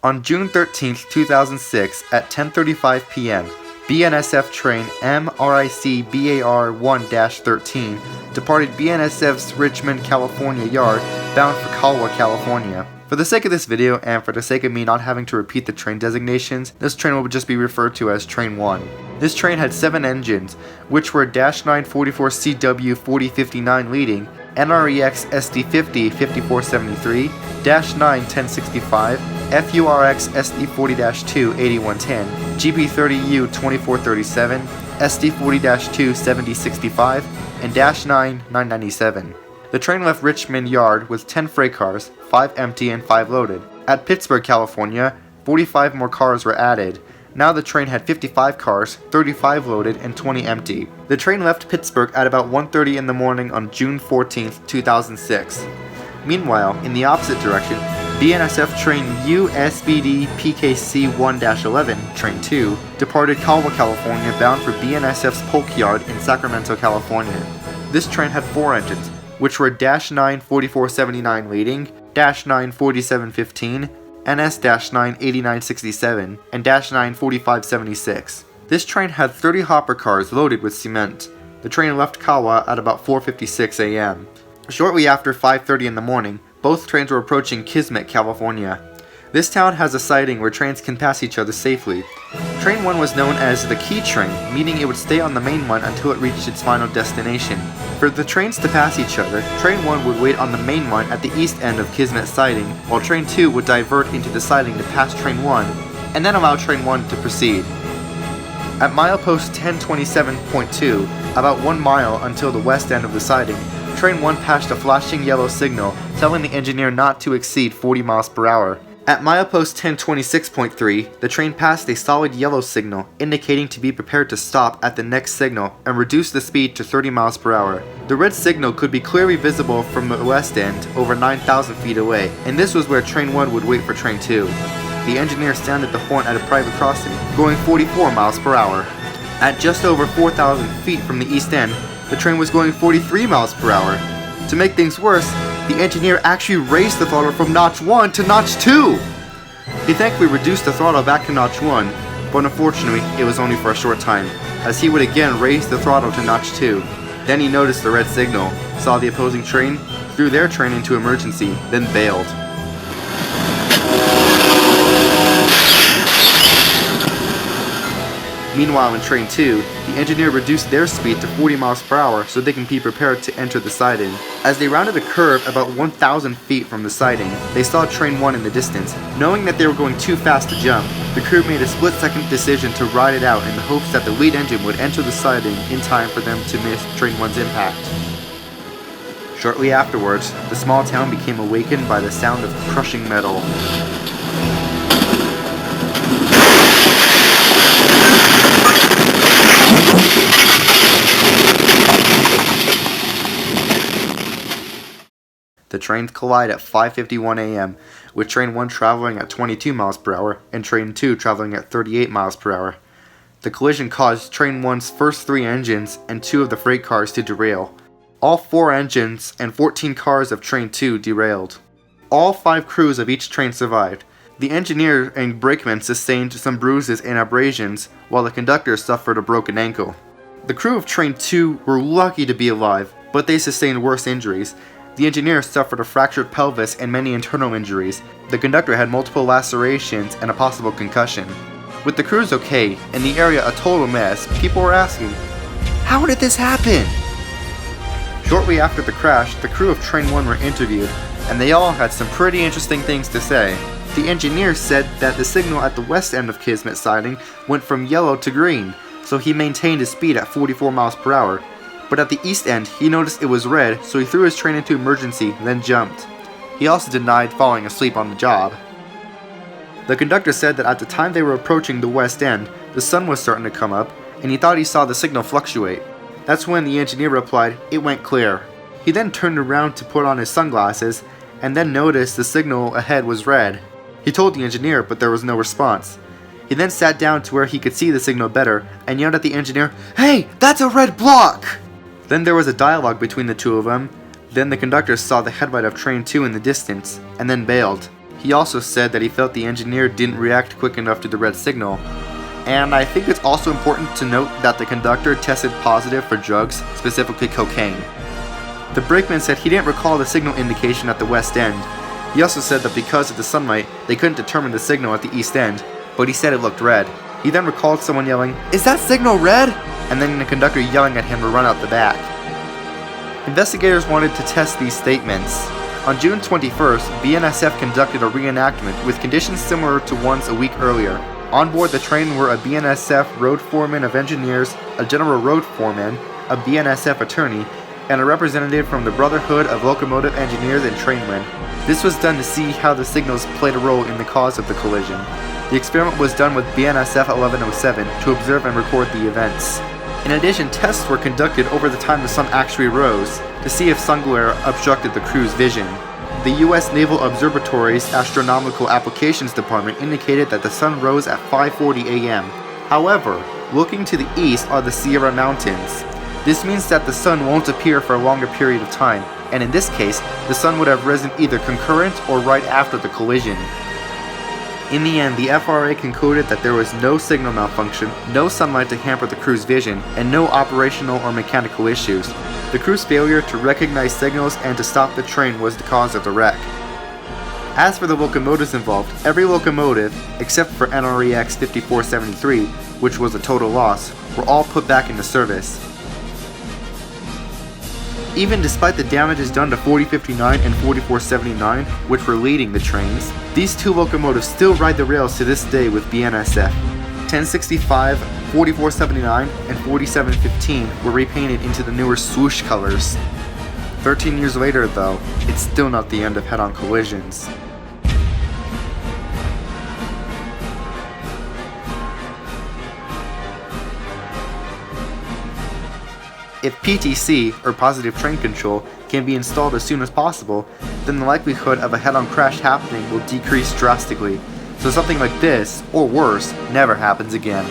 On June 13, 2006 at 10:35 p.m., BNSF train MRIC BAR-1-13 departed BNSF's Richmond, California yard bound for Calwa, California. For the sake of this video and for the sake of me not having to repeat the train designations, this train will just be referred to as Train 1. This train had 7 engines, which were -944CW 4059 leading, NREX SD50 5473, -9 1065, FURX SD40-2 8110, GP30U 2437, SD40-2 7065, and -9 997. The train left Richmond Yard with 10 freight cars, 5 empty and 5 loaded. At Pittsburgh, California, 45 more cars were added. Now the train had 55 cars, 35 loaded and 20 empty. The train left Pittsburgh at about 1:30 in the morning on June 14, 2006. Meanwhile, in the opposite direction, BNSF train USBD PKC 1-11, train 2, departed Calwa, California bound for BNSF's Polk Yard in Sacramento, California. This train had 4 engines, which were -9 4479 leading, -9 4715, NS-9 8967, and -9 4576. This train had 30 hopper cars loaded with cement. The train left Calwa at about 4:56 a.m. Shortly after 5:30 in the morning, both trains were approaching Kismet, California. This town has a siding where trains can pass each other safely. Train 1 was known as the key train, meaning it would stay on the main one until it reached its final destination. For the trains to pass each other, Train 1 would wait on the main one at the east end of Kismet siding, while Train 2 would divert into the siding to pass Train 1, and then allow Train 1 to proceed. At milepost 1027.2, about 1 mile until the west end of the siding, Train 1 passed a flashing yellow signal telling the engineer not to exceed 40 miles per hour. At milepost 1026.3, the train passed a solid yellow signal indicating to be prepared to stop at the next signal and reduce the speed to 30 miles per hour. The red signal could be clearly visible from the west end over 9,000 feet away, and this was where Train 1 would wait for Train 2. The engineer sounded the horn at a private crossing, going 44 miles per hour. At just over 4,000 feet from the east end, the train was going 43 miles per hour. To make things worse, the engineer actually raised the throttle from notch 1 to notch 2! He thankfully reduced the throttle back to notch 1, but unfortunately it was only for a short time, as he would again raise the throttle to notch 2. Then he noticed the red signal, saw the opposing train, threw their train into emergency, then bailed. Meanwhile in Train 2, the engineer reduced their speed to 40 miles per hour so they can be prepared to enter the siding. As they rounded a curve about 1,000 feet from the siding, they saw Train 1 in the distance. Knowing that they were going too fast to jump, the crew made a split-second decision to ride it out in the hopes that the lead engine would enter the siding in time for them to miss Train 1's impact. Shortly afterwards, the small town became awakened by the sound of crushing metal. The trains collide at 5:51 a.m., with Train 1 traveling at 22 miles per hour and Train 2 traveling at 38 miles per hour. The collision caused Train 1's first 3 engines and 2 of the freight cars to derail. All 4 engines and 14 cars of Train 2 derailed. All 5 crews of each train survived. The engineer and brakeman sustained some bruises and abrasions, while the conductor suffered a broken ankle. The crew of Train 2 were lucky to be alive, but they sustained worse injuries. The engineer suffered a fractured pelvis and many internal injuries. The conductor had multiple lacerations and a possible concussion. With the crews okay, and the area a total mess, people were asking, "How did this happen?" Shortly after the crash, the crew of Train 1 were interviewed, and they all had some pretty interesting things to say. The engineer said that the signal at the west end of Kismet siding went from yellow to green, so he maintained his speed at 44 miles per hour. But at the east end, he noticed it was red, so he threw his train into emergency, then jumped. He also denied falling asleep on the job. The conductor said that at the time they were approaching the west end, the sun was starting to come up, and he thought he saw the signal fluctuate. That's when the engineer replied, "It went clear." He then turned around to put on his sunglasses, and then noticed the signal ahead was red. He told the engineer, but there was no response. He then sat down to where he could see the signal better, and yelled at the engineer, "Hey, that's a red block!" Then there was a dialogue between the two of them. Then the conductor saw the headlight of Train 2 in the distance, and then bailed. He also said that he felt the engineer didn't react quick enough to the red signal. And I think it's also important to note that the conductor tested positive for drugs, specifically cocaine. The brakeman said he didn't recall the signal indication at the west end. He also said that because of the sunlight, they couldn't determine the signal at the east end, but he said it looked red. He then recalled someone yelling, "Is that signal red?" and then the conductor yelling at him to run out the back. Investigators wanted to test these statements. On June 21st, BNSF conducted a reenactment with conditions similar to ones a week earlier. On board the train were a BNSF road foreman of engineers, a general road foreman, a BNSF attorney, and a representative from the Brotherhood of Locomotive Engineers and Trainmen. This was done to see how the signals played a role in the cause of the collision. The experiment was done with BNSF 1107 to observe and record the events. In addition, tests were conducted over the time the sun actually rose, to see if sun glare obstructed the crew's vision. The U.S. Naval Observatory's Astronomical Applications Department indicated that the sun rose at 5:40 a.m. However, looking to the east are the Sierra Mountains. This means that the sun won't appear for a longer period of time, and in this case, the sun would have risen either concurrent or right after the collision. In the end, the FRA concluded that there was no signal malfunction, no sunlight to hamper the crew's vision, and no operational or mechanical issues. The crew's failure to recognize signals and to stop the train was the cause of the wreck. As for the locomotives involved, every locomotive, except for NREX 5473, which was a total loss, were all put back into service. Even despite the damages done to 4059 and 4479, which were leading the trains, these two locomotives still ride the rails to this day with BNSF. 1065, 4479, and 4715 were repainted into the newer swoosh colors. 13 years later, though, it's still not the end of head-on collisions. If PTC, or positive train control, can be installed as soon as possible, then the likelihood of a head-on crash happening will decrease drastically, so something like this, or worse, never happens again.